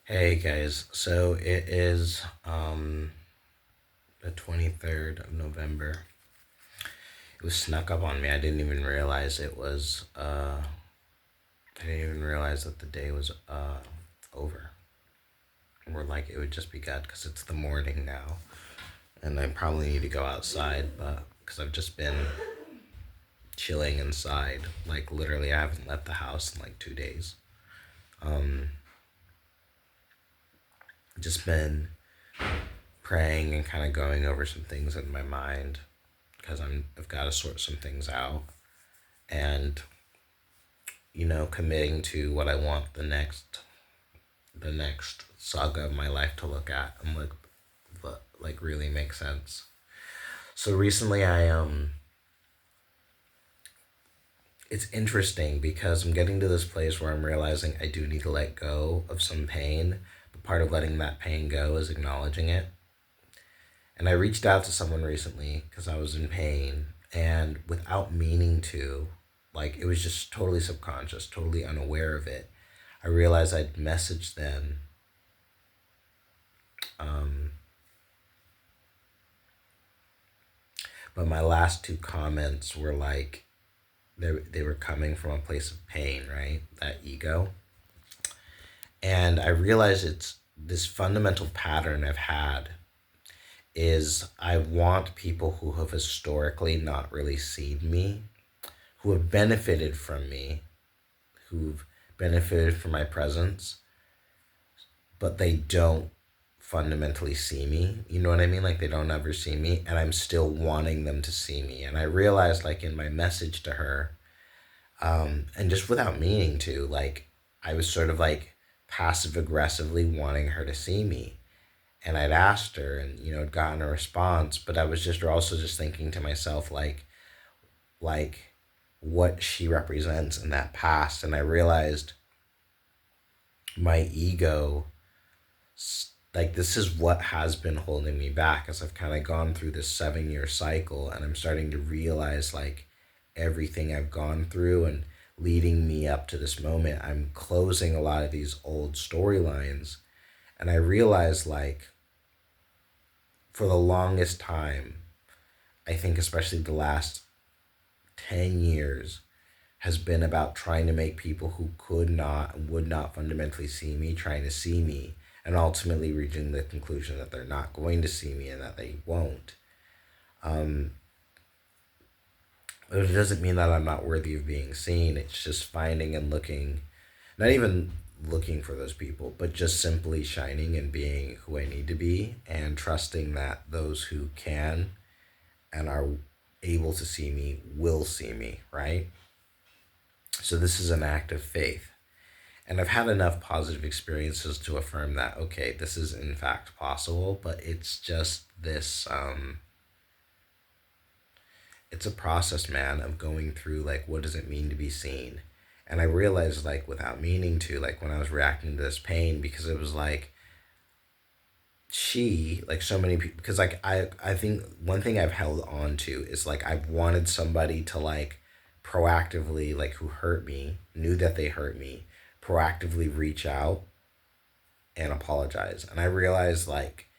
Hey guys, so it is the 23rd of November. It was snuck up on me. I didn't even realize it was I didn't even realize that the day was over. Or like it would just be good cuz it's the morning now and I probably need to go outside, but cuz I've just been chilling inside. Like literally I haven't left the house in like 2 days. Um just been praying and kind of going over some things in my mind because I've got to sort some things out and committing to what I want the next saga of my life to look at and like really make sense. So recently it's interesting because I'm getting to this place where I'm realizing I do need to let go of some pain, but part of letting that pain go is acknowledging it. And I reached out to someone recently because I was in pain and without meaning to, like it was just totally subconscious, totally unaware of it. I realized I'd messaged them, um, but my last two comments were like they were coming from a place of pain, right? That ego. And I realized it's this fundamental pattern I've had is I want people who have historically not really seen me, who have benefited from me, who've benefited from my presence, but they don't fundamentally see me. You know what I mean? Like they don't ever see me, and I'm still wanting them to see me. And I realized, like in my message to her, and just without meaning to, like I was sort of like passive aggressively wanting her to see me. And I'd asked her, and had gotten a response, but I was just also just thinking to myself, like what she represents in that past, and I realized my ego, like this is what has been holding me back as I've kind of gone through this 7 year cycle, and I'm starting to realize like everything I've gone through and leading me up to this moment, I'm closing a lot of these old storylines. And I realized like for the longest time, I think especially the last 10 years has been about trying to make people who could not and would not fundamentally see me trying to see me, and ultimately reaching the conclusion that they're not going to see me and that they won't. Um, it doesn't mean that I'm not worthy of being seen. It's just finding and looking, not even looking for those people, but just simply shining and being who I need to be and trusting that those who can and are able to see me will see me, right? So this is an act of faith. And I've had enough positive experiences to affirm that, okay, this is in fact possible, but it's just this, it's a process, man, of going through like, what does it mean to be seen? And I realized, like, without meaning to, like, when I was reacting to this pain, because it was like, like so many people, because like I think one thing I've held on to is like I've wanted somebody to like proactively, like who hurt me, knew that they hurt me, proactively reach out and apologize. And I realized like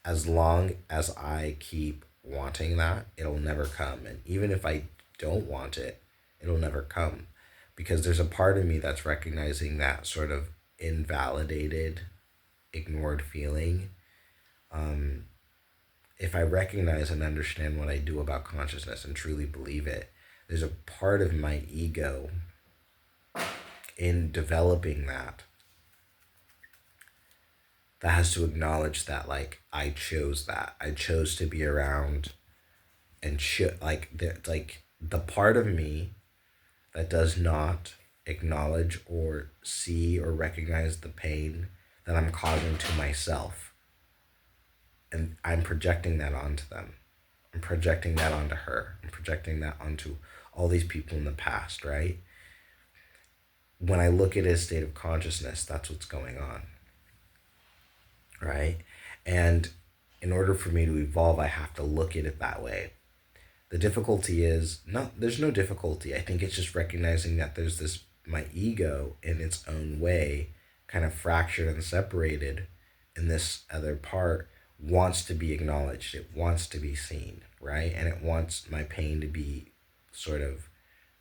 as long as I keep wanting that, it'll never come. And even if I don't want it, it'll never come. Because there's a part of me that's recognizing that sort of invalidated, ignored feeling. Um, if I recognize and understand what I do about consciousness and truly believe it, there's a part of my ego in developing that has to acknowledge that like I chose that. I chose to be around and like the part of me that does not acknowledge or see or recognize the pain that I'm causing to myself. And I'm projecting that onto them. I'm projecting that onto her. I'm projecting that onto all these people in the past, right? When I look at his state of consciousness, that's what's going on, right? And in order for me to evolve, I have to look at it that way. The difficulty is not, there's no difficulty. I think it's just recognizing that there's this, my ego in its own way kind of fractured and separated, and this other part wants to be acknowledged. It wants to be seen, right? And it wants my pain to be sort of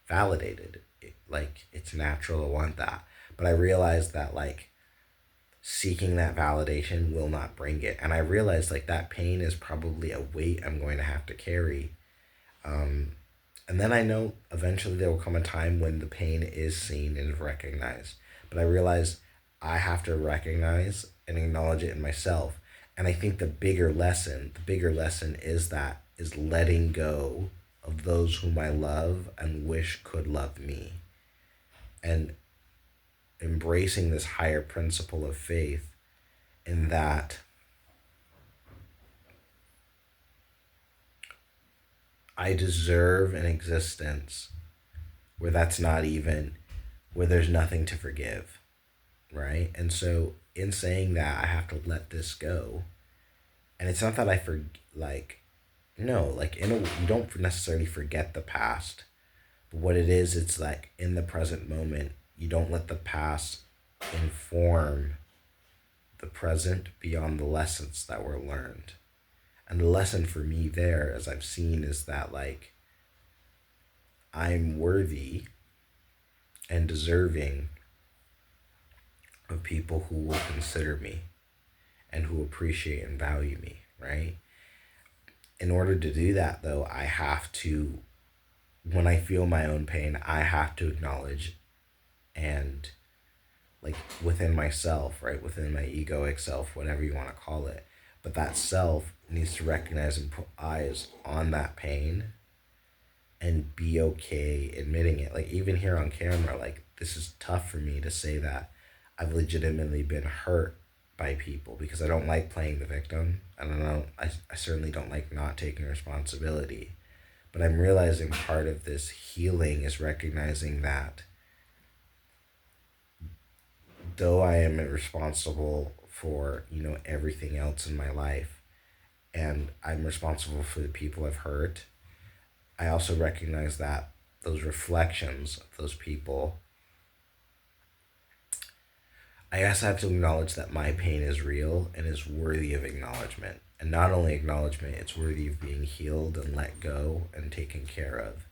validated. Like it's natural to want that. But I realized that like seeking that validation will not bring it. And I realized like that pain is probably a weight I'm going to have to carry. Um, and then I know eventually there will come a time when the pain is seen and is recognized. But I realize I have to recognize and acknowledge it in myself. And I think the bigger lesson is letting go of those whom I love and wish could love me. And embracing this higher principle of faith in that I deserve an existence where that's not even, where there's nothing to forgive, right? And so in saying that, I have to let this go. And it's not that like, no, like you don't necessarily forget the past. But what it is, it's like in the present moment, you don't let the past inform the present beyond the lessons that were learned. And the lesson for me there, as I've seen, is that like I'm worthy and deserving of people who will consider me and who appreciate and value me, right? In order to do that, though, I have to, when I feel my own pain, I have to acknowledge and like within myself, right? Within my egoic self, whatever you want to call it. But that self needs to recognize and put eyes on that pain and be okay admitting it. Like even here on camera, like this is tough for me to say that I've legitimately been hurt by people because I don't like playing the victim. I don't know. I certainly don't like not taking responsibility. But I'm realizing part of this healing is recognizing that though I am responsible for, everything else in my life and I'm responsible for the people I've hurt, I also recognize that those reflections of those people, I guess I have to acknowledge that my pain is real and is worthy of acknowledgement. And not only acknowledgement, it's worthy of being healed and let go and taken care of.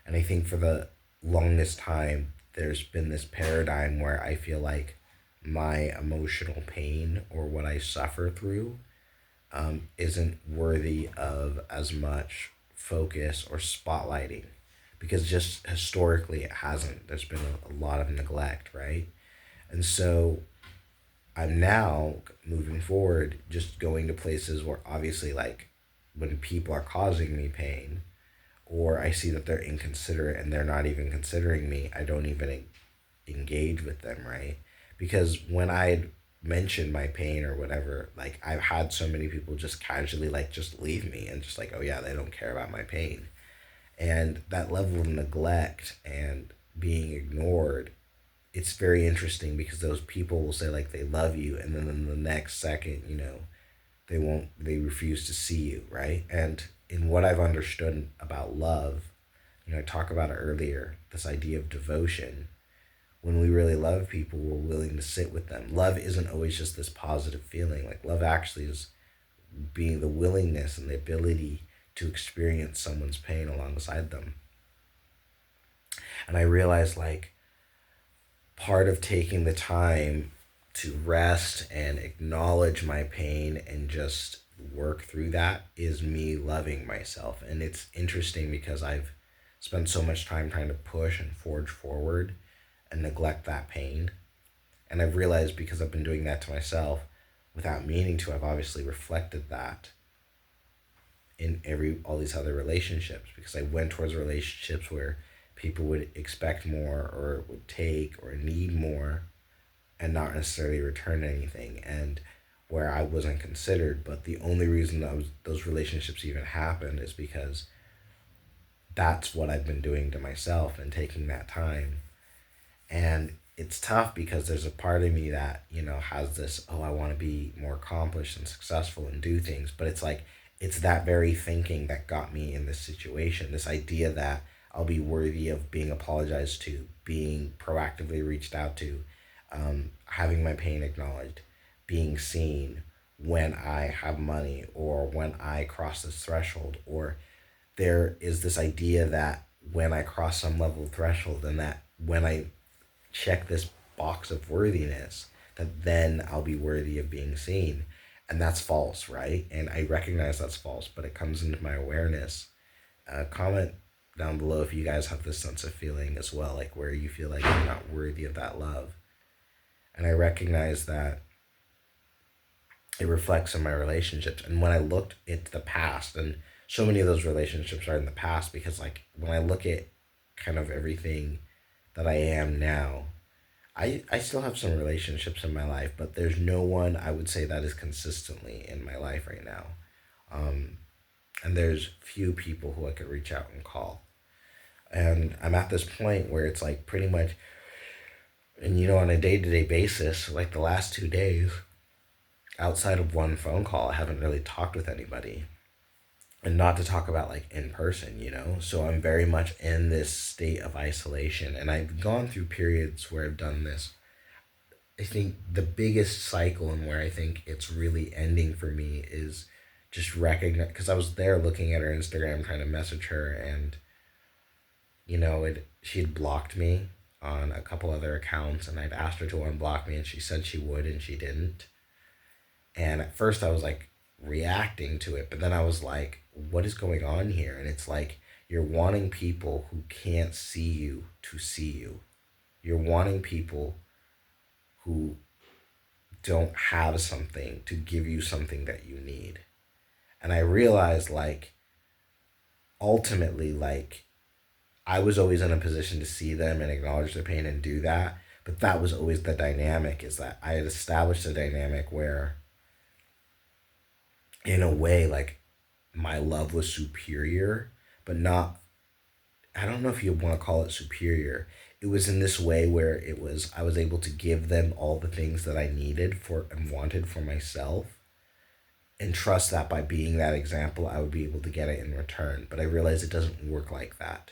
And I think for the longest time, there's been this paradigm where I feel like my emotional pain or what I suffer through isn't worthy of as much focus or spotlighting because just historically it hasn't. There's been a lot of neglect, right? And so I'm now moving forward, just going to places where obviously, like, when people are causing me pain, or I see that they're inconsiderate and they're not even considering me, I don't even engage with them, right? Because when I mentioned my pain or whatever, like, I've had so many people just casually, like, just leave me and just, like, oh, yeah, they don't care about my pain. And that level of neglect and being ignored, it's very interesting because those people will say like they love you and then in the next second, they refuse to see you, right? And in what I've understood about love, I talked about it earlier, this idea of devotion. When we really love people, we're willing to sit with them. Love isn't always just this positive feeling. Like love actually is being the willingness and the ability to experience someone's pain alongside them. And I realized like part of taking the time to rest and acknowledge my pain and just work through that is me loving myself. And it's interesting because I've spent so much time trying to push and forge forward and neglect that pain. And I've realized because I've been doing that to myself without meaning to, I've obviously reflected that in all these other relationships because I went towards relationships where people would expect more or would take or need more and not necessarily return anything, and where I wasn't considered. But the only reason those relationships even happened is because that's what I've been doing to myself and taking that time. And it's tough because there's a part of me that has this, oh, I want to be more accomplished and successful and do things, but it's like it's that very thinking that got me in this situation, this idea that I'll be worthy of being apologized to, being proactively reached out to, having my pain acknowledged, being seen when I have money or when I cross this threshold, or there is this idea that when I cross some level of threshold and that when I check this box of worthiness, that then I'll be worthy of being seen. And that's false, right? And I recognize that's false, but it comes into my awareness. Comment down below if you guys have this sense of feeling as well, like where you feel like you're not worthy of that love. And I recognize that it reflects in my relationships. And when I looked into the past, and so many of those relationships are in the past, because like when I look at kind of everything that I am now, I still have some relationships in my life, but there's no one I would say that is consistently in my life right now. Um, and there's few people who I could reach out and call. And I'm at this point where it's like pretty much, and on a day to day basis, like the last 2 days, outside of one phone call, I haven't really talked with anybody. And not to talk about like in person. So I'm very much in this state of isolation. And I've gone through periods where I've done this. I think the biggest cycle and where I think it's really ending for me is just recognize, because I was there looking at her Instagram trying to message her, and she had blocked me on a couple other accounts, and I'd asked her to unblock me, and she said she would, and she didn't. And at first I was like reacting to it, but then I was like, what is going on here? And it's like you're wanting people who can't see you to see you. You're wanting people who don't have something to give you something that you need. And I realized like ultimately like I was always in a position to see them and acknowledge their pain and do that. But that was always the dynamic, is that I had established a dynamic where in a way like my love was superior, but not, I don't know if you want to call it superior. It was in this way where it was I was able to give them all the things that I needed for and wanted for myself, and trust that by being that example I would be able to get it in return. But I realized it doesn't work like that.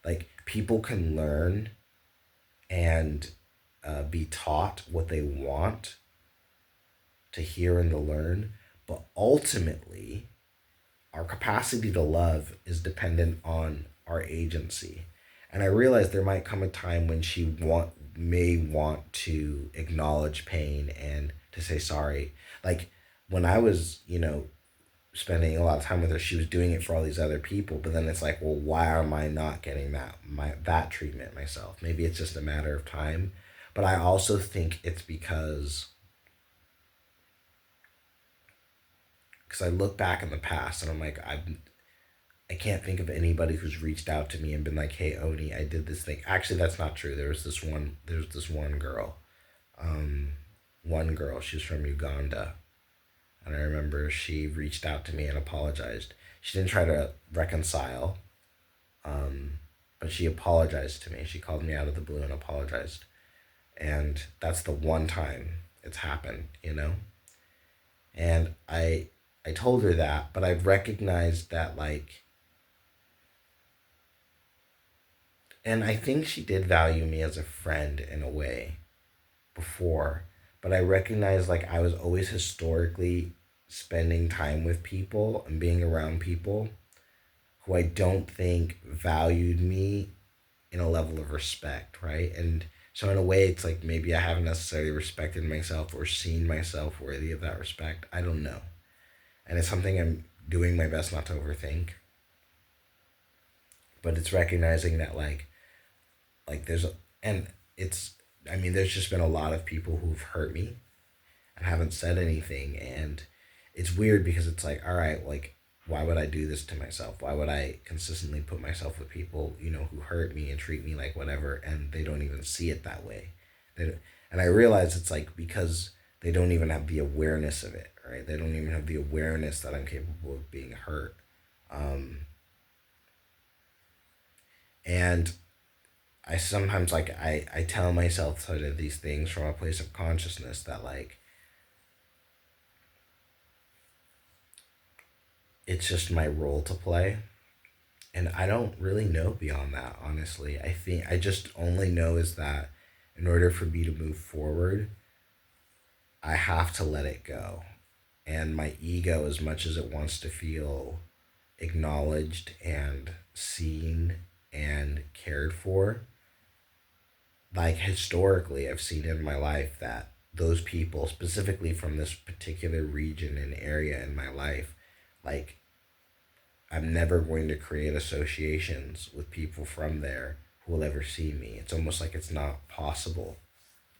Like people can learn and be taught what they want to hear and to learn, but ultimately our capacity to love is dependent on our agency. And I realized there might come a time when she may want to acknowledge pain and to say sorry. Like when I was, spending a lot of time with her, she was doing it for all these other people. But then it's like, well, why am I not getting that treatment myself? Maybe it's just a matter of time. But I also think it's because I look back in the past and I'm like, I can't think of anybody who's reached out to me and been like, "Hey, Oni, I did this thing." Actually, that's not true. There's this one girl. Um, One girl. She's from Uganda, and I remember she reached out to me and apologized. She didn't try to reconcile, um, but she apologized to me. She called me out of the blue and apologized, and that's the one time it's happened. And I told her that, but I've recognized that like, and I think she did value me as a friend in a way before, but I recognized like I was always historically spending time with people and being around people who I don't think valued me in a level of respect, right? And so in a way, it's like maybe I haven't necessarily respected myself or seen myself worthy of that respect. I don't know, and it's something I'm doing my best not to overthink. But it's recognizing that like there's and it's I mean there's just been a lot of people who've hurt me and haven't said anything, and it's weird because it's like, all right, like why would I do this to myself? Why would I consistently put myself with people who hurt me and treat me like whatever, and they don't even see it that way? They don't, and I realize it's like because they don't even have the awareness of it, right? They don't even have the awareness that I'm capable of being hurt. Um, and I sometimes like I tell myself sort of these things from a place of consciousness that like it's just my role to play. And I don't really know beyond that, honestly. I think I just only know is that in order for me to move forward, I have to let it go. And my ego, as much as it wants to feel acknowledged and seen and cared for, like historically, I've seen in my life that those people, specifically from this particular region and area in my life, like I'm never going to create associations with people from there who will ever see me. It's almost like it's not possible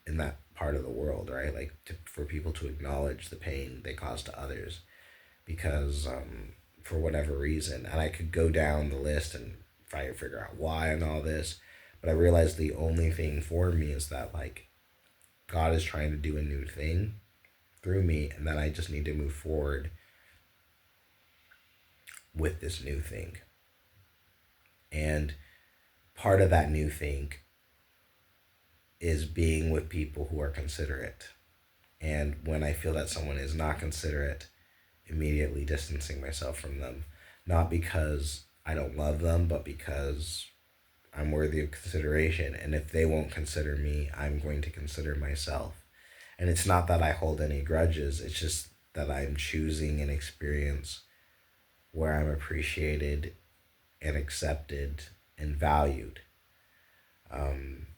in that part of the world, right? Like for people to acknowledge the pain they cause to others because for whatever reason. And I could go down the list and try to figure out why and all this. But I realized the only thing for me is that, like, God is trying to do a new thing through me, and that I just need to move forward with this new thing. And part of that new thing is being with people who are considerate. And when I feel that someone is not considerate, immediately distancing myself from them. Not because I don't love them, but because I'm worthy of consideration. And if they won't consider me, I'm going to consider myself. And it's not that I hold any grudges, it's just that I'm choosing an experience where I'm appreciated and accepted and valued, um,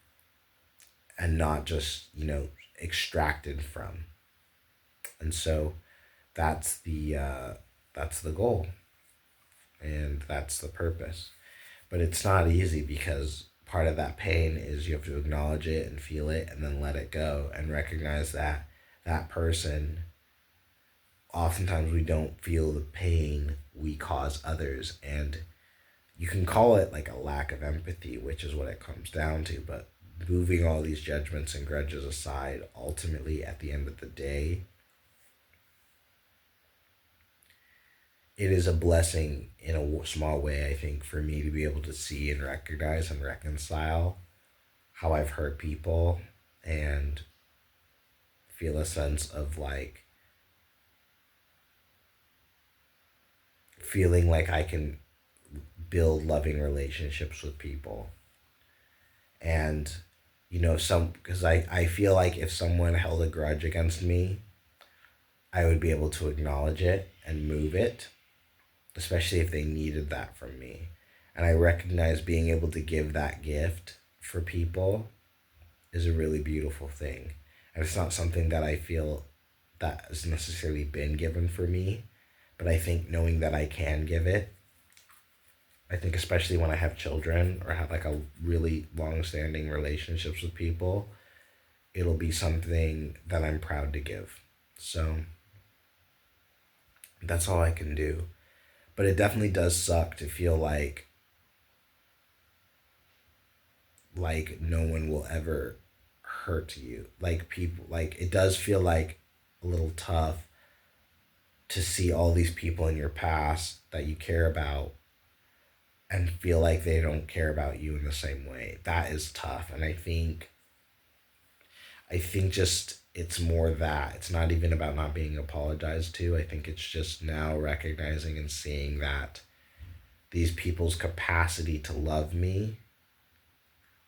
and not just, extracted from. And so that's the goal, and that's the purpose. But it's not easy because part of that pain is you have to acknowledge it and feel it and then let it go and recognize that that person, oftentimes we don't feel the pain we cause others. And you can call it like a lack of empathy, which is what it comes down to. But moving all these judgments and grudges aside, ultimately at the end of the day, it is a blessing in a small way, I think, for me to be able to see and recognize and reconcile how I've hurt people and feel a sense of, like, feeling like I can build loving relationships with people. And, because I feel like if someone held a grudge against me, I would be able to acknowledge it and move it, especially if they needed that from me. And I recognize being able to give that gift for people is a really beautiful thing. And it's not something that I feel that has necessarily been given for me, but I think knowing that I can give it, I think especially when I have children or have like a really long standing relationships with people, it'll be something that I'm proud to give. So that's all I can do. But it definitely does suck to feel like no one will ever hurt you. Like people, like it does feel like a little tough to see all these people in your past that you care about and feel like they don't care about you in the same way. That is tough. And I think just it's more that it's not even about not being apologized to. I think it's just now recognizing and seeing that these people's capacity to love me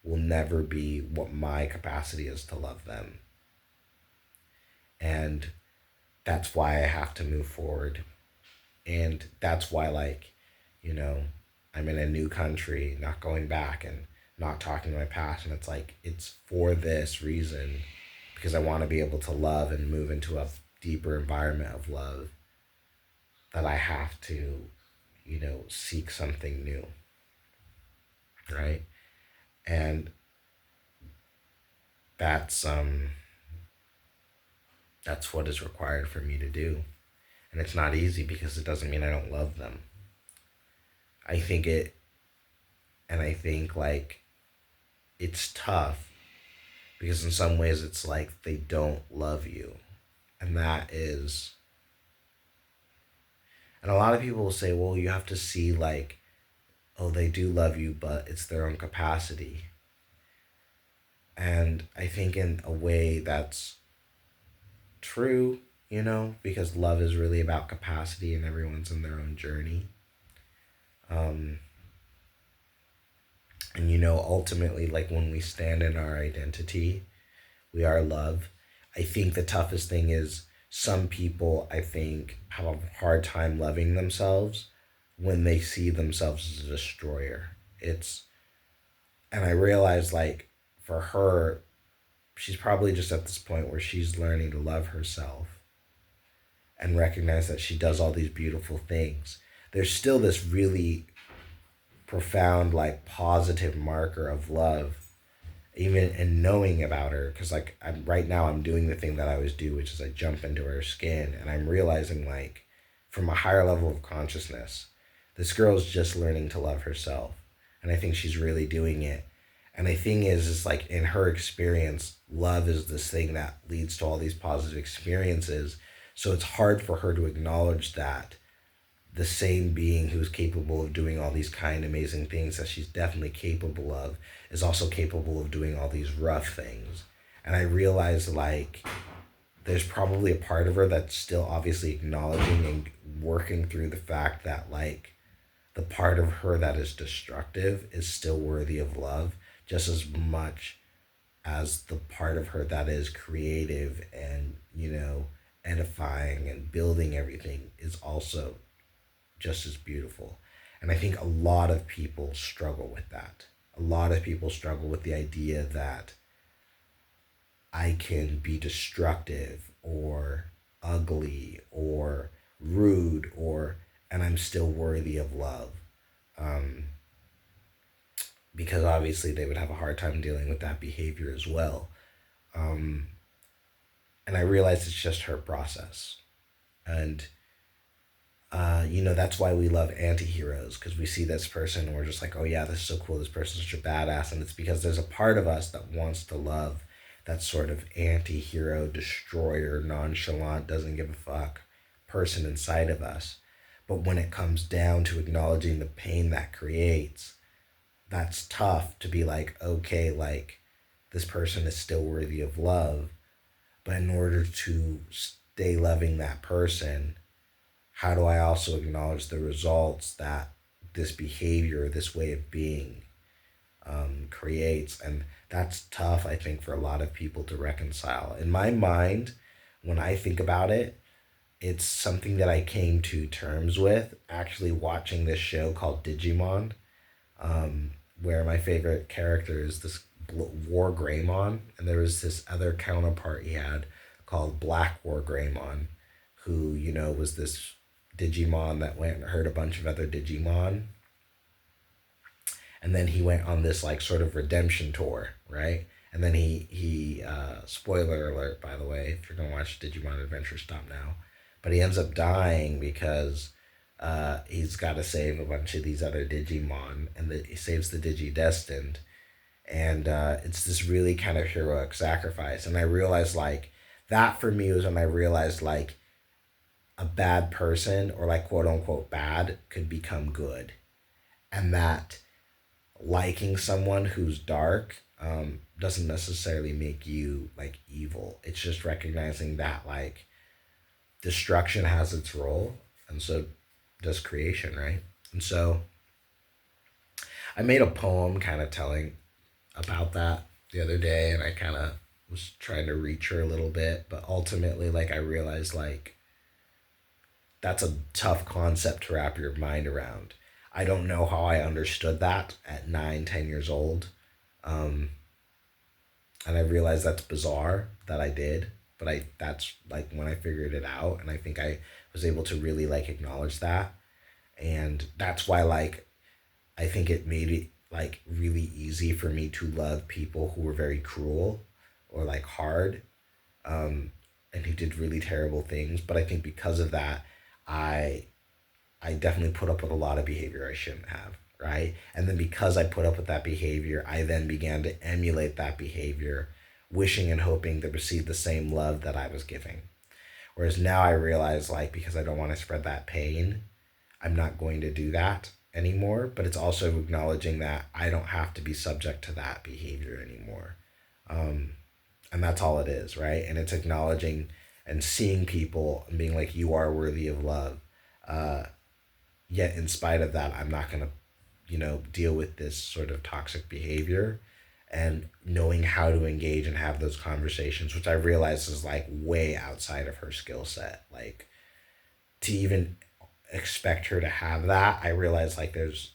will never be what my capacity is to love them. And that's why I have to move forward. And that's why, like, you know, I'm in a new country, not going back and not talking to my past. And it's like, it's for this reason, because I want to be able to love and move into a deeper environment of love, that I have to, seek something new, right? And that's um that's what is required for me to do. And it's not easy because it doesn't mean I don't love them. I think it and I think like it's tough because in some ways it's like they don't love you. And that is and a lot of people will say, well, you have to see like, oh, they do love you, but it's their own capacity. And I think in a way that's true, because love is really about capacity and everyone's in their own journey. Um, And ultimately, like when we stand in our identity, we are love. I think the toughest thing is some people, I think, have a hard time loving themselves when they see themselves as a destroyer. It's, and I realize like for her, she's probably just at this point where she's learning to love herself and recognize that she does all these beautiful things. There's still this really profound, like positive marker of love even in knowing about her, because like I'm right now I'm doing the thing that I always do, which is I jump into her skin and I'm realizing like from a higher level of consciousness, this girl's just learning to love herself. And I think she's really doing it. And the thing is like in her experience, love is this thing that leads to all these positive experiences. So it's hard for her to acknowledge that the same being who's capable of doing all these kind, amazing things that she's definitely capable of is also capable of doing all these rough things. And I realized like there's probably a part of her that's still obviously acknowledging and working through the fact that like the part of her that is destructive is still worthy of love just as much as the part of her that is creative and, edifying and building everything is also just as beautiful. And I think a lot of people struggle with that. A lot of people struggle with the idea that I can be destructive or ugly or rude or and I'm still worthy of love. Um, because obviously they would have a hard time dealing with that behavior as well. Um, and I realize it's just her process. And that's why we love anti-heroes because we see this person and we're just like, oh yeah, this is so cool. This person's such a badass. And it's because there's a part of us that wants to love that sort of anti-hero, destroyer, nonchalant, doesn't give a fuck person inside of us. But when it comes down to acknowledging the pain that creates, that's tough to be like, okay, like this person is still worthy of love. But in order to stay loving that person, how do I also acknowledge the results that this behavior, this way of being creates? And that's tough, I think, for a lot of people to reconcile. In my mind, when I think about it, it's something that I came to terms with actually watching this show called Digimon, where my favorite character is this War Greymon, and there was this other counterpart he had called Black War Greymon, who was this Digimon that went and hurt a bunch of other Digimon, and then he went on this like sort of redemption tour, right? And then he spoiler alert by the way, if you're gonna watch Digimon Adventure, stop now. But he ends up dying because he's got to save a bunch of these other Digimon, and he saves the Digidestined, and it's this really kind of heroic sacrifice. And I realized like that for me was when I realized like a bad person or like quote unquote bad could become good, and that liking someone who's dark doesn't necessarily make you like evil. It's just recognizing that like destruction has its role, and so does creation, right? And so I made a poem kind of telling about that the other day, and I kind of was trying to reach her a little bit, but ultimately, like, I realized, like, that's a tough concept to wrap your mind around. I don't know how I understood that at 9, 10 years old. Um, and I realized that's bizarre that I did, but that's like when I figured it out, and I think I was able to really like acknowledge that. And that's why like I think it made it like really easy for me to love people who were very cruel or like hard, um, and who did really terrible things. But I think because of that, I I definitely put up with a lot of behavior I shouldn't have, right? And then because I put up with that behavior, I then began to emulate that behavior, wishing and hoping to receive the same love that I was giving. Whereas now I realize, like, because I don't want to spread that pain, I'm not going to do that anymore. But it's also acknowledging that I don't have to be subject to that behavior anymore. Um, and that's all it is, right? And it's acknowledging and seeing people and being like, you are worthy of love. Uh, Yet, in spite of that, I'm not going to deal with this sort of toxic behavior, and knowing how to engage and have those conversations, which I realize is like way outside of her skill set. Like, to even expect her to have that, I realize like there's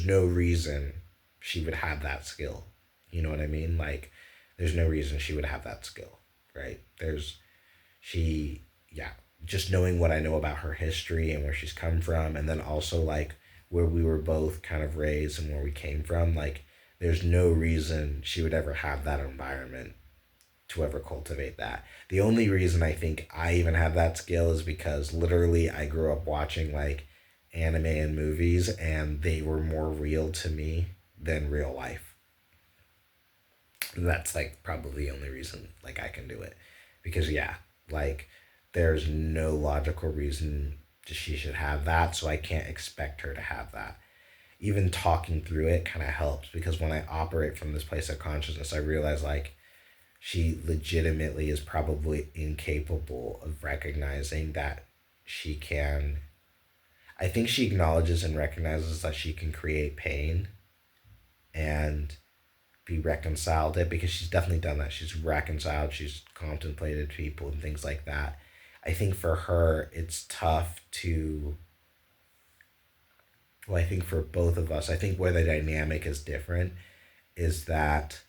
no reason she would have that skill. You know what I mean? Like, there's no reason she would have that skill, right? She, yeah, just knowing what I know about her history and where she's come from, and then also like where we were both kind of raised and where we came from, like, there's no reason she would ever have that environment to ever cultivate that. The only reason I think I even have that skill is because literally I grew up watching like anime and movies, and they were more real to me than real life. That's like probably the only reason like I can do it. Because yeah, like, there's no logical reason she should have that, so I can't expect her to have that. Even talking through it kind of helps, because when I operate from this place of consciousness, I realize like she legitimately is probably incapable of recognizing that she can. I think she acknowledges and recognizes that she can create pain and be reconciled it, because she's definitely done that. She's reconciled, she's contemplated people and things like that. I think for her, it's tough to. Well, I think for both of us, I think where the dynamic is different is that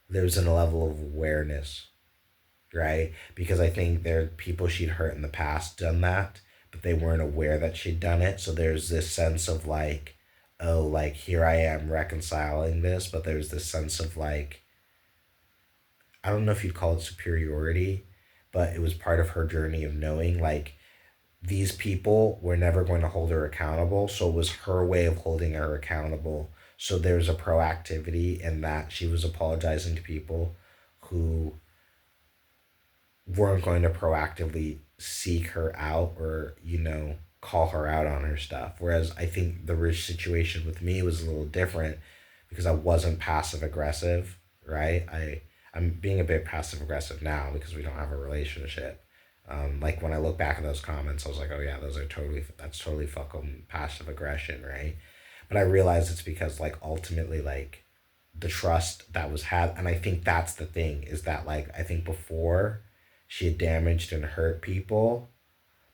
there's a level of awareness, right? Because I think there are people she'd hurt in the past done that, but they weren't aware that she'd done it. So there's this sense of like, oh, like here I am reconciling this, but there's this sense of like, I don't know if you'd call it superiority, but it was part of her journey of knowing like these people were never going to hold her accountable. So it was her way of holding her accountable. So there's a proactivity in that she was apologizing to people who weren't going to proactively seek her out, or call her out on her stuff. Whereas I think the rich situation with me was a little different, because I wasn't passive aggressive, right? I'm being a bit passive aggressive now because we don't have a relationship. Like, when I look back at those comments, I was like, oh yeah, that's totally fucking passive aggression, right? But I realized it's because like ultimately like the trust that was had, and I think that's the thing, is that like I think before she had damaged and hurt people,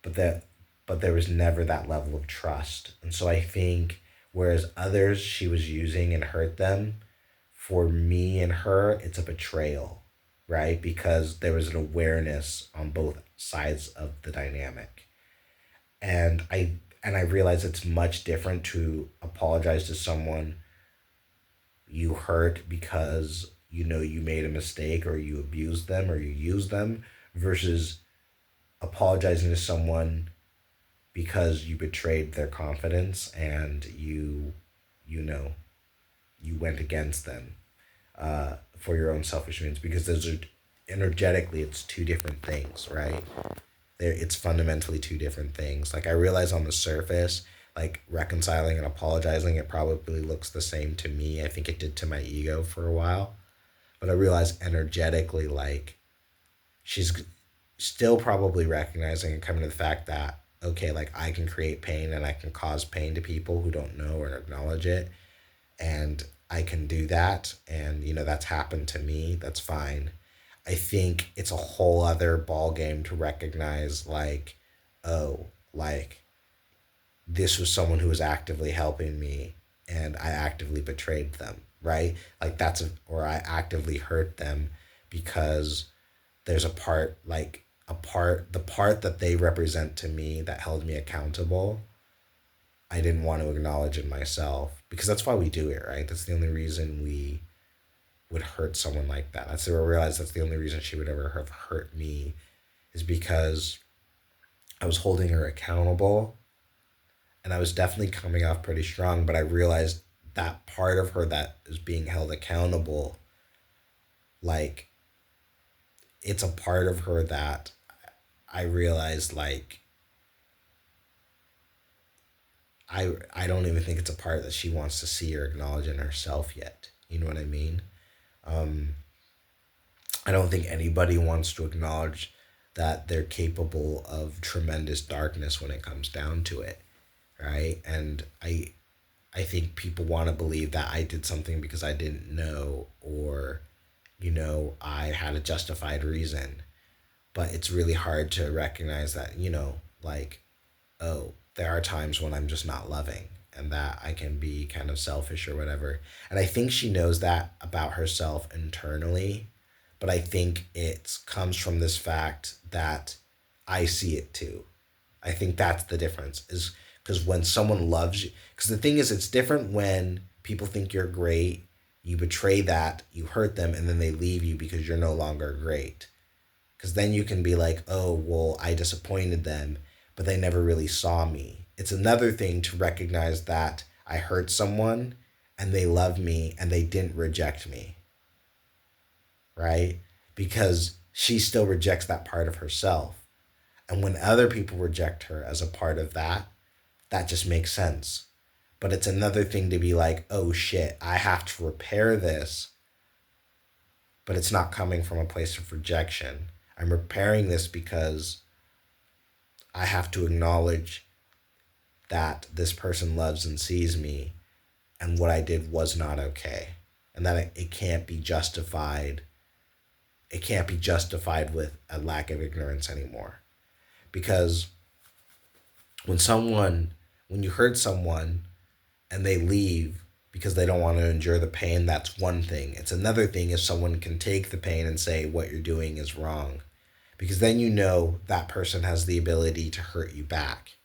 but there was never that level of trust. And so I think whereas others she was using and hurt them, for me and her it's a betrayal, right? Because there was an awareness on both sides of the dynamic. And I realize it's much different to apologize to someone you hurt because you made a mistake, or you abused them, or you used them, versus apologizing to someone because you betrayed their confidence, and you know you went against them for your own selfish means. Because those are, energetically, it's two different things, right? It's fundamentally two different things. Like, I realize on the surface, like reconciling and apologizing, it probably looks the same to me. I think it did to my ego for a while. But I realize energetically, like, she's still probably recognizing and coming to the fact that, okay, like, I can create pain and I can cause pain to people who don't know or acknowledge it. And I can do that. And, that's happened to me. That's fine. I think it's a whole other ball game to recognize, like, oh, like, this was someone who was actively helping me, and I actively betrayed them, right? Like, or I actively hurt them, because there's the part that they represent to me that held me accountable, I didn't want to acknowledge in myself, because that's why we do it, right? That's the only reason we would hurt someone like that. I realized that's the only reason she would ever have hurt me, is because I was holding her accountable, and I was definitely coming off pretty strong, but I realized that part of her that is being held accountable, like, it's a part of her that I realized, like, I don't even think it's a part that she wants to see or acknowledge in herself yet. You know what I mean? Um, I don't think anybody wants to acknowledge that they're capable of tremendous darkness when it comes down to it, right? And I think people want to believe that I did something because I didn't know, or I had a justified reason. But it's really hard to recognize that, like, oh, there are times when I'm just not loving, and that I can be kind of selfish or whatever. And I think she knows that about herself internally, but I think it comes from this fact that I see it too. I think that's the difference, is because when someone loves you, because the thing is, it's different when people think you're great, you betray that, you hurt them, and then they leave you because you're no longer great. Because then you can be like, oh, well, I disappointed them, but they never really saw me. It's another thing to recognize that I hurt someone and they love me and they didn't reject me, right? Because she still rejects that part of herself. And when other people reject her as a part of that, that just makes sense. But it's another thing to be like, oh shit, I have to repair this, but it's not coming from a place of rejection. I'm repairing this because I have to acknowledge that this person loves and sees me, and what I did was not okay. And that it can't be justified. It can't be justified with a lack of ignorance anymore. Because when someone, when you hurt someone and they leave because they don't want to endure the pain, that's one thing. It's another thing if someone can take the pain and say what you're doing is wrong. Because then you know that person has the ability to hurt you back.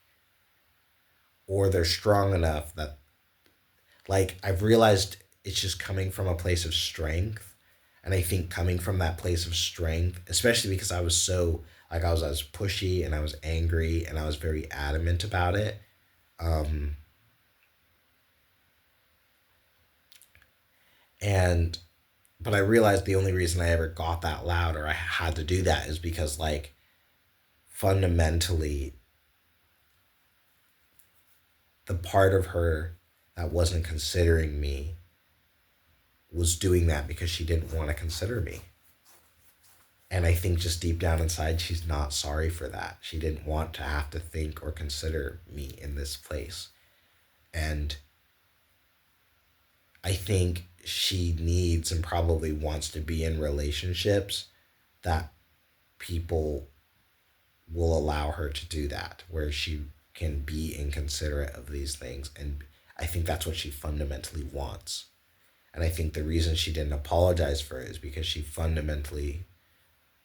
Or they're strong enough that, like, I've realized it's just coming from a place of strength. And I think coming from that place of strength, especially because I was so, like, I was pushy and I was angry and I was very adamant about it. Um, and but I realized the only reason I ever got that loud, or I had to do that, is because, like, fundamentally, the part of her that wasn't considering me was doing that because she didn't want to consider me. And I think just deep down inside, she's not sorry for that. She didn't want to have to think or consider me in this place. And I think she needs and probably wants to be in relationships that people will allow her to do that, where she can be inconsiderate of these things. And I think that's what she fundamentally wants. And I think the reason she didn't apologize for it is because she fundamentally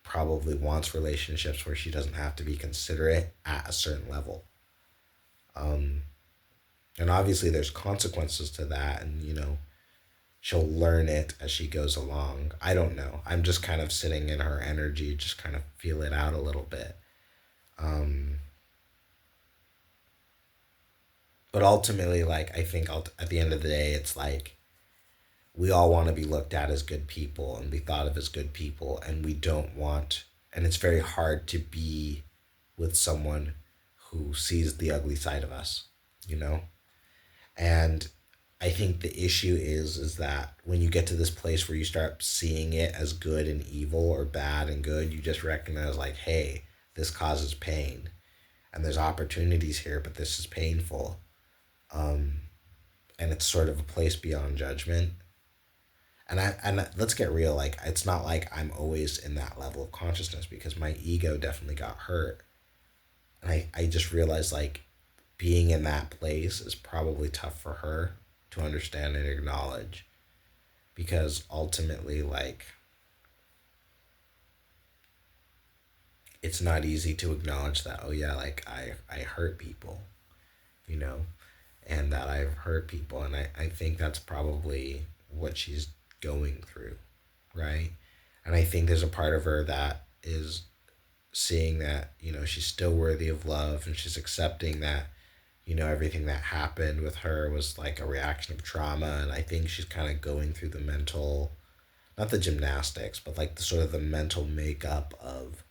probably wants relationships where she doesn't have to be considerate at a certain level. Um, and obviously, there's consequences to that, and she'll learn it as she goes along. I don't know. I'm just kind of sitting in her energy, just kind of feel it out a little bit. Um, but ultimately, like, I think at the end of the day, it's like we all want to be looked at as good people and be thought of as good people, and we don't want, and it's very hard to be with someone who sees the ugly side of us, you know? And I think the issue is that when you get to this place where you start seeing it as good and evil, or bad and good, you just recognize, like, hey, this causes pain and there's opportunities here, but this is painful. Um, and it's sort of a place beyond judgment. And let's get real, like, it's not like I'm always in that level of consciousness, because my ego definitely got hurt. And I just realized, like, being in that place is probably tough for her to understand and acknowledge, because ultimately, like, it's not easy to acknowledge that, oh yeah, like, I hurt people, you know and that I've hurt people. And I think that's probably what she's going through, right? And I think there's a part of her that is seeing that, she's still worthy of love, and she's accepting that, everything that happened with her was like a reaction of trauma. And I think she's kind of going through the mental, not the gymnastics, but like the sort of the mental makeup of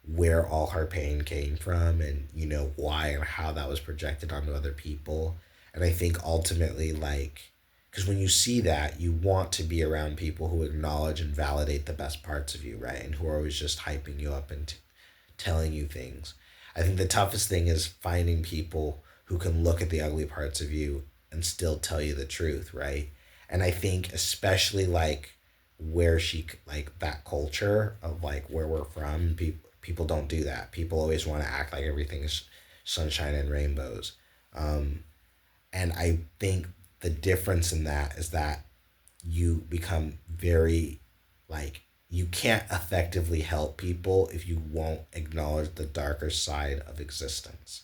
where all her pain came from, and why and how that was projected onto other people. And I think ultimately, like, because when you see that, you want to be around people who acknowledge and validate the best parts of you, right? And who are always just hyping you up and telling you things. I think the toughest thing is finding people who can look at the ugly parts of you and still tell you the truth, right? And I think especially like where she like that culture of like where we're from, people don't do that. People always want to act like everything is sunshine and rainbows. Um, and I think the difference in that is that you become very like you can't effectively help people if you won't acknowledge the darker side of existence.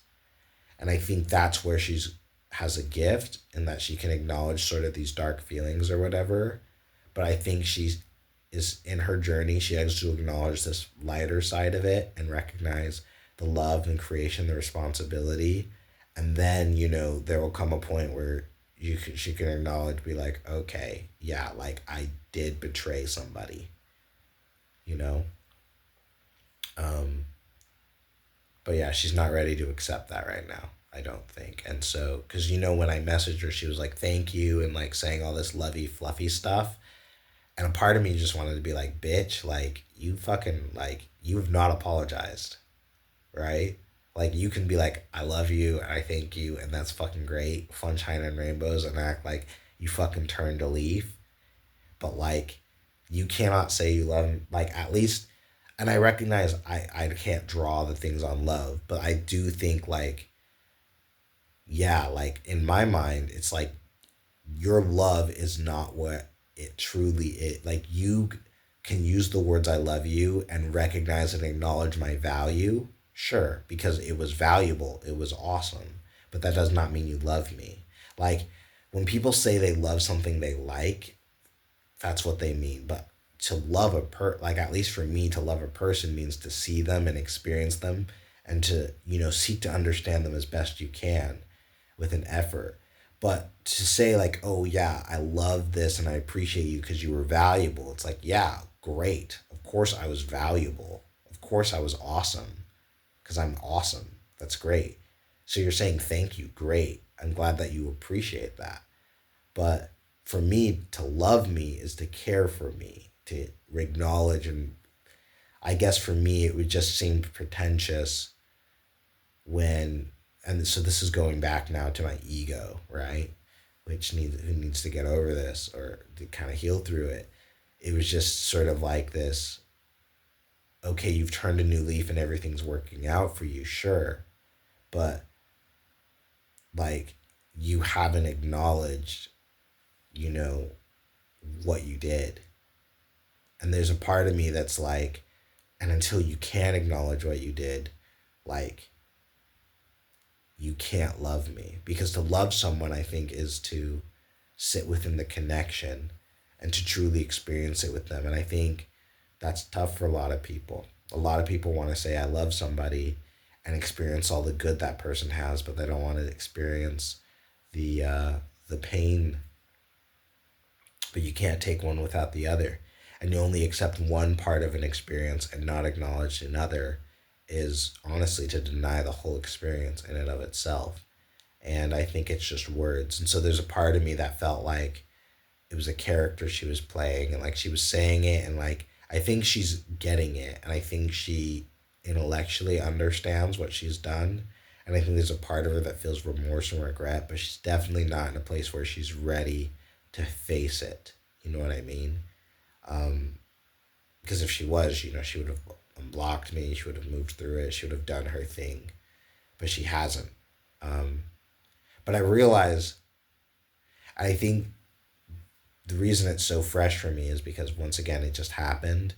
And I think that's where she's has a gift in that she can acknowledge sort of these dark feelings or whatever. But I think she's is in her journey, she has to acknowledge this lighter side of it and recognize the love and creation, the responsibility. And then, there will come a point where she can acknowledge, be like, okay, yeah, like I did betray somebody, you know? Um, but yeah, she's not ready to accept that right now, I don't think. And so, because when I messaged her, she was like, thank you, and like saying all this lovey, fluffy stuff. And a part of me just wanted to be like, bitch, like, you fucking, like, you have not apologized, right? Like, you can be like, I love you, and I thank you, and that's fucking great, sunshine and rainbows, and act like you fucking turned a leaf. But, like, you cannot say you love him, like, at least, and I recognize I can't draw the things on love, but I do think, like, yeah, like, in my mind, it's like, your love is not what it truly is. Like, you can use the words I love you and recognize and acknowledge my value, sure, because it was valuable, it was awesome, but that does not mean you love me. Like, when people say they love something they like, that's what they mean. But to love like, at least for me, to love a person means to see them and experience them, and to seek to understand them as best you can with an effort. But to say like, oh yeah, I love this and I appreciate you because you were valuable, it's like, yeah, great, of course I was valuable, of course I was awesome, because I'm awesome, that's great. So you're saying thank you, great, I'm glad that you appreciate that. But for me, to love me is to care for me, to acknowledge. And I guess for me it would just seem pretentious when, and so this is going back now to my ego, right? Who needs to get over this or to kind of heal through it. It was just sort of like this, okay, you've turned a new leaf and everything's working out for you, sure. But like, you haven't acknowledged, you know, what you did. And there's a part of me that's like, and until you can acknowledge what you did, like, you can't love me. Because to love someone, I think, is to sit within the connection and to truly experience it with them. And I think that's tough for a lot of people. A lot of people want to say, I love somebody and experience all the good that person has, but they don't want to experience the pain. But you can't take one without the other. And you only accept one part of an experience and not acknowledge another is honestly to deny the whole experience in and of itself. And I think it's just words. And so there's a part of me that felt like it was a character she was playing, and like she was saying it, and like I think she's getting it, and I think she intellectually understands what she's done. And I think there's a part of her that feels remorse and regret, but she's definitely not in a place where she's ready to face it. You know what I mean? Um, because if she was, she would have unblocked me, she would have moved through it, she would have done her thing, but she hasn't. Um, but I realize, I think the reason it's so fresh for me is because once again, it just happened.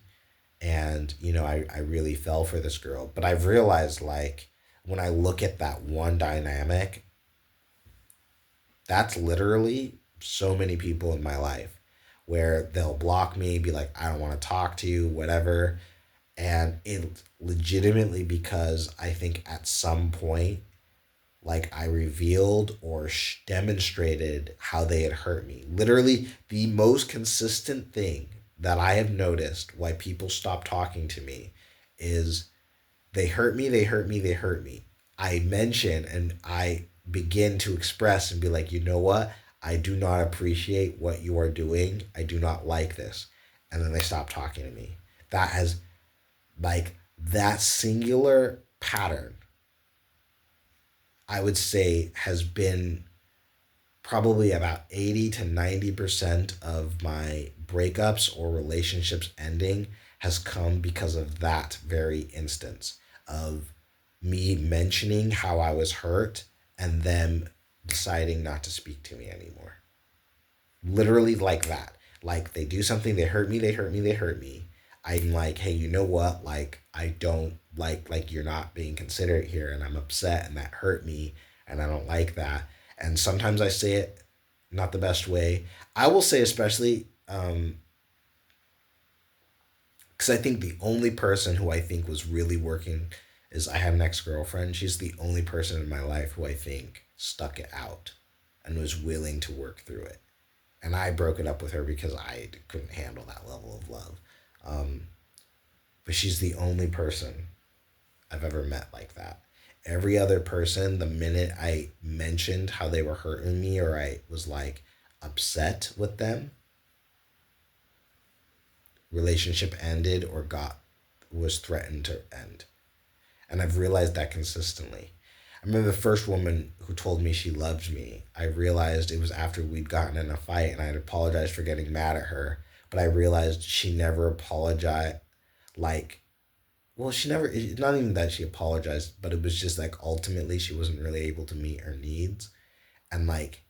And, I really fell for this girl. But I've realized, like, when I look at that one dynamic, that's literally so many people in my life where they'll block me, be like, I don't want to talk to you, whatever. And it legitimately because I think at some point, like, I revealed or demonstrated how they had hurt me. Literally, the most consistent thing that I have noticed why people stop talking to me is they hurt me, they hurt me, they hurt me. I mention and I begin to express and be like, you know what? I do not appreciate what you are doing. I do not like this. And then they stop talking to me. That has, like, that singular pattern I would say has been probably about 80 to 90% of my breakups or relationships ending has come because of that very instance of me mentioning how I was hurt and them deciding not to speak to me anymore. Literally like that. Like they do something, they hurt me, they hurt me, they hurt me. I'm like, hey, you know what? Like I don't like you're not being considerate here and I'm upset and that hurt me and I don't like that. And sometimes I say it not the best way. I will say especially because I think the only person who I think was really working is I had an ex girlfriend. She's the only person in my life who I think stuck it out and was willing to work through it. And I broke it up with her because I couldn't handle that level of love. Um, but she's the only person I've ever met like that. Every other person, the minute I mentioned how they were hurting me or I was like upset with them, relationship ended or got was threatened to end. And I've realized that consistently. I remember the first woman who told me she loved me. I realized it was after we'd gotten in a fight and I had apologized for getting mad at her. But I realized she never apologized. Like, well, she never, not even that she apologized, but it was just like ultimately she wasn't really able to meet her needs. And like,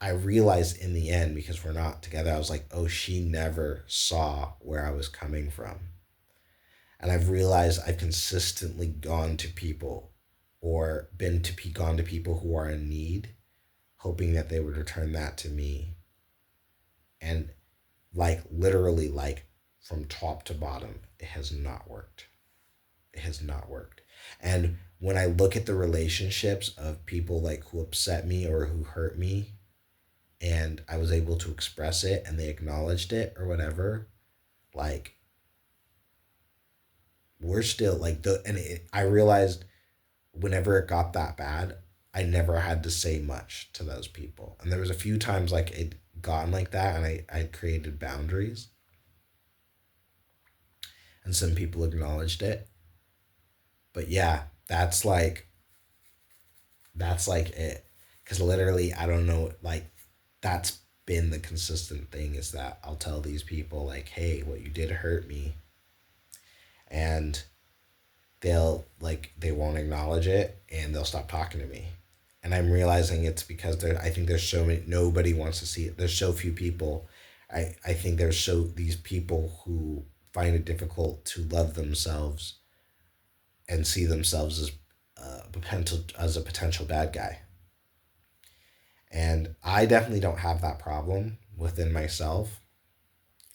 I realized in the end, because we're not together, I was like, oh, she never saw where I was coming from. And I've realized I've consistently gone to people or gone to people who are in need, hoping that they would return that to me. And like literally, like from top to bottom, it has not worked. It has not worked. And when I look at the relationships of people like who upset me or who hurt me, and I was able to express it and they acknowledged it or whatever, like we're still like I realized whenever it got that bad, I never had to say much to those people. And there was a few times like it gotten like that and I created boundaries and some people acknowledged it. But yeah, that's like it. Cause literally I don't know like that's been the consistent thing is that I'll tell these people like, hey, what you did hurt me and they won't acknowledge it and they'll stop talking to me. And I'm realizing it's because I think there's so many nobody wants to see it. There's so few people. I think there's so these people who find it difficult to love themselves and see themselves as a potential bad guy. And I definitely don't have that problem within myself,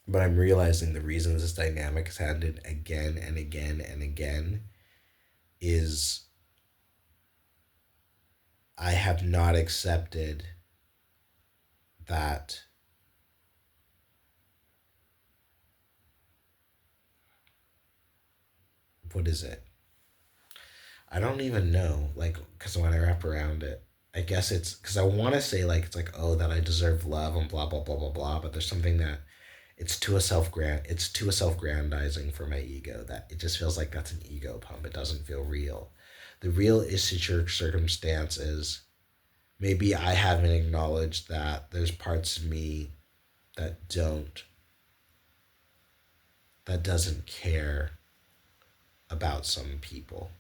but I'm realizing the reason this dynamic has happened again and again and again is I have not accepted that what is it? I don't even know. Like, because when I wrap around it, I guess it's because I want to say like it's like oh that I deserve love and blah blah blah blah blah. But there's something that it's too a self-grandizing for my ego that it just feels like that's an ego pump. It doesn't feel real. The real issue circumstance is maybe I haven't acknowledged that there's parts of me that doesn't care about some people,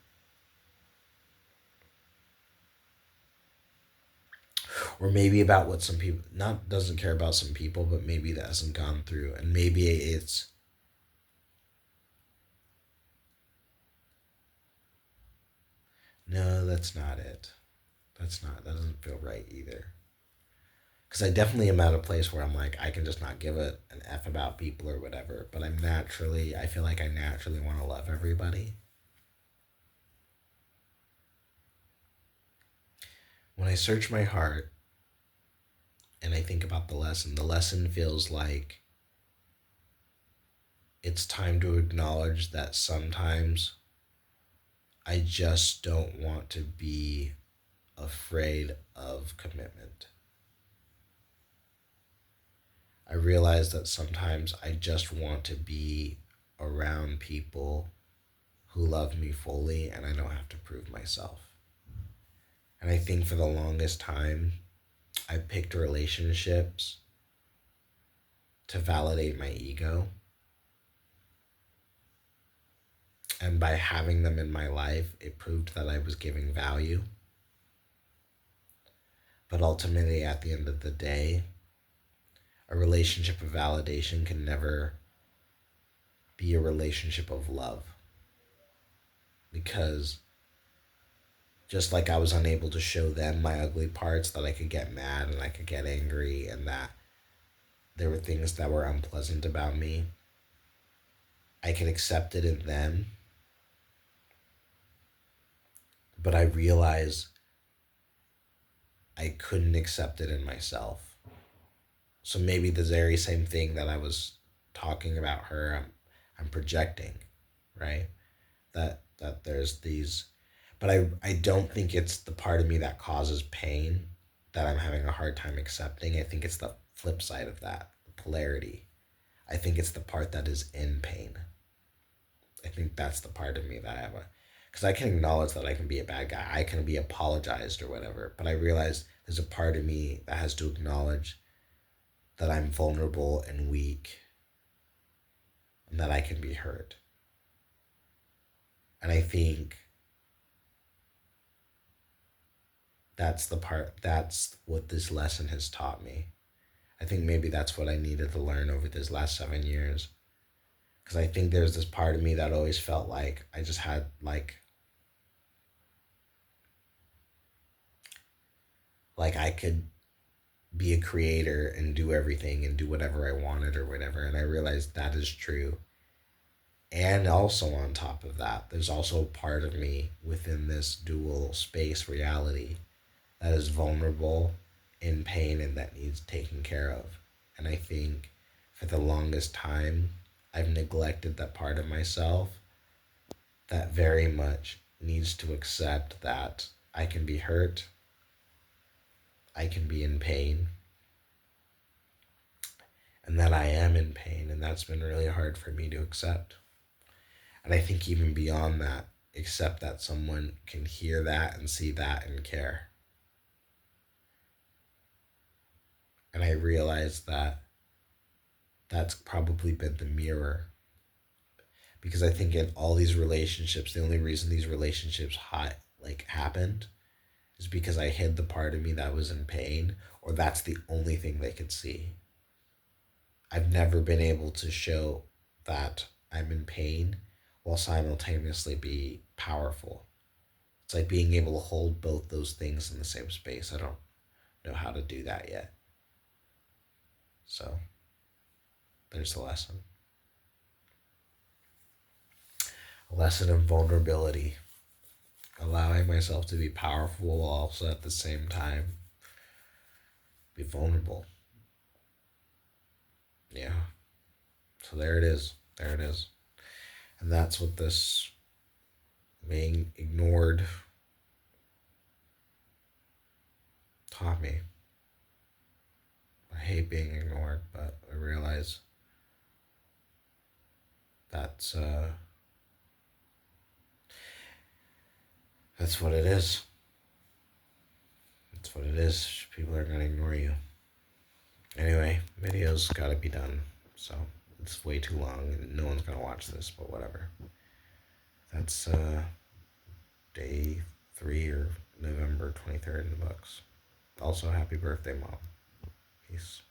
or maybe about what some people not doesn't care about some people, but maybe that hasn't gone through, and maybe it's no, that's not it. That doesn't feel right either. Because I definitely am at a place where I'm like I can just not give an f about people or whatever, but I feel like I naturally want to love everybody. When I search my heart and I think about the lesson feels like it's time to acknowledge that sometimes I just don't want to be afraid of commitment. I realize that sometimes I just want to be around people who love me fully and I don't have to prove myself. And I think for the longest time, I picked relationships to validate my ego. And by having them in my life, it proved that I was giving value. But ultimately, at the end of the day, a relationship of validation can never be a relationship of love. Because just like I was unable to show them my ugly parts, that I could get mad and I could get angry, and that there were things that were unpleasant about me, I could accept it in them. But I realized I couldn't accept it in myself. So maybe the very same thing that I was talking about her, I'm projecting, right? That there's these, but I don't think it's the part of me that causes pain that I'm having a hard time accepting. I think it's the flip side of that, the polarity. I think it's the part that is in pain. I think that's the part of me that I have a, because I can acknowledge that I can be a bad guy. I can be apologized or whatever, but I realize there's a part of me that has to acknowledge that I'm vulnerable and weak and that I can be hurt. And I think that's what this lesson has taught me. I think maybe that's what I needed to learn over this last 7 years. Because I think there's this part of me that always felt like I just had like I could be a creator and do everything and do whatever I wanted or whatever. And I realized that is true. And also, on top of that, there's also a part of me within this dual space reality that is vulnerable, in pain, and that needs taken care of. And I think for the longest time, I've neglected that part of myself that very much needs to accept that I can be hurt, I can be in pain, and that I am in pain. And that's been really hard for me to accept. And I think even beyond that, accept that someone can hear that and see that and care. And I realized that that's probably been the mirror, because I think in all these relationships, the only reason these relationships happened is because I hid the part of me that was in pain, or that's the only thing they could see. I've never been able to show that I'm in pain while simultaneously be powerful. It's like being able to hold both those things in the same space. I don't know how to do that yet. So there's the lesson. A lesson in vulnerability. Allowing myself to be powerful while also at the same time be vulnerable. Yeah. So there it is. There it is. And that's what this being ignored taught me. I hate being ignored, but I realize that's uh, that's what it is. That's what it is. People are gonna ignore you. Anyway, video's gotta be done. So it's way too long and no one's gonna watch this, but whatever. That's day 3 or November 23rd in the books. Also, happy birthday, Mom. Peace.